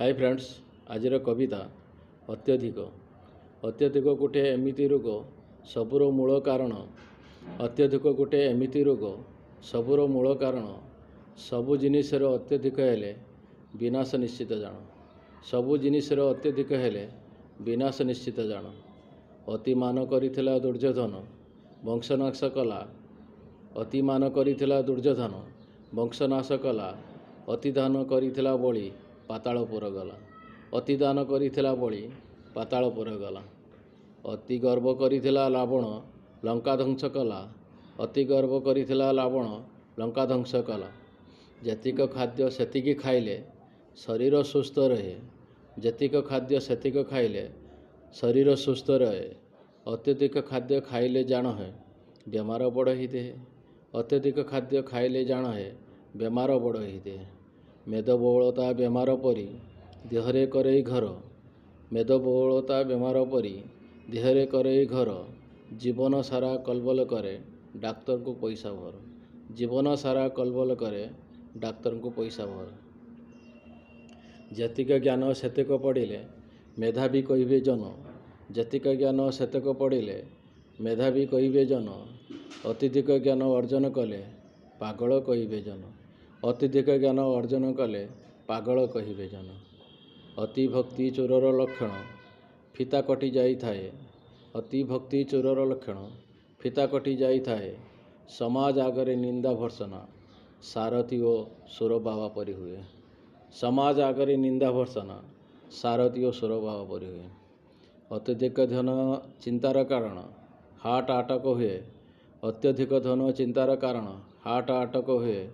Hi friends, आजिर कविता अत्यधिक। अत्यधिक गोटे एमिति रोग सबुर मूल कारण। अत्यधिक गोटे एमिति रोग सबुर मूल कारण। सबु जिनिसर अत्यधिक हेले विनाश निश्चित जान। सबु जिनिसर अत्यधिक हेले विनाश निश्चित जान। अतिमान करिथिला दुर्योधन वंशनाश कला। अतिमान करिथिला दुर्योधन वंशनाश कला। अतिदान करिथिला बळी पातालपुर गला। अतिदान करिथिला बळी पातालपुर गला। अति गर्व करिथिला रावण लंका ध्वंस कला। अति गर्व करिथिला रावण लंका ध्वंस कला। जेतिक खाद्य सेतिक खाइले शरीर सुस्थ रहे। जेतिक खाद्य सेतिक खाइले शरीर सुस्थ रहे। अत्यधिक खाद्य खाइले जान है बेमार बड़ ही देहे। अत्यधिक खाद्य खाइले जान है बेमार बड़ ही देहे। मेदबहुलता बेमार परी देहरे करे घर। मेदबहुलता बेमार परी देहरे करे घर। जीवन सारा कलबल करे डाक्तर को पैसा भर। जीवन सारा कलबल करे डाक्तर को पैसा भर। जेतिक ज्ञान सेतक पढ़िले मेधावी कहिबे जन। जेतिक ज्ञान सेतक पढ़िले मेधावी कहिबे जन। अत्यधिक ज्ञान अर्जन कले पागल कहिबे जन। अत्यधिक ज्ञान अर्जन कले पागल कहिबे जन। अति भक्ति चोरर लक्षण फिता कटि जाई थाए। अति भक्ति चोरर लक्षण फिता कटि जाई थाए। समाज आगरे निंदा भर्सना सारथी ओ सुर बाबा परी हुए। समाज आगरे निंदा भर्सना सारथी ओ सुर बाबा परी हुए। अत्यधिक धन चिंतार कारण हार्ट अटैक हुए। अत्यधिक धन चिंतार कारण हार्ट अटैक हुए।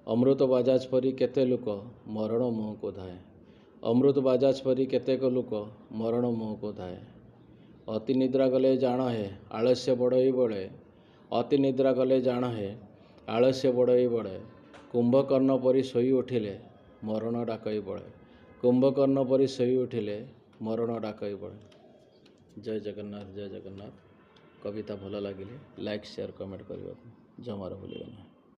अमृत बाजाज परी केते लोक मरण मुह को धाए। अमृत बाजाज परी केतेक लोक मरण मुह को धाए। अति निद्रा गले जान है आलस्य बड़ई बड़े। अति निद्रा गले जान है आलस्य बड़ई बड़े। कुंभकर्ण परी सोई उठिले मरण डाकई बड़े। कुंभकर्ण परी सोई उठिले मरण डाकई बड़े। जय जगन्नाथ, जय जगन्नाथ। कविता भल लगिले लाइक शेयर कमेंट करने जमार भूलिबे ना।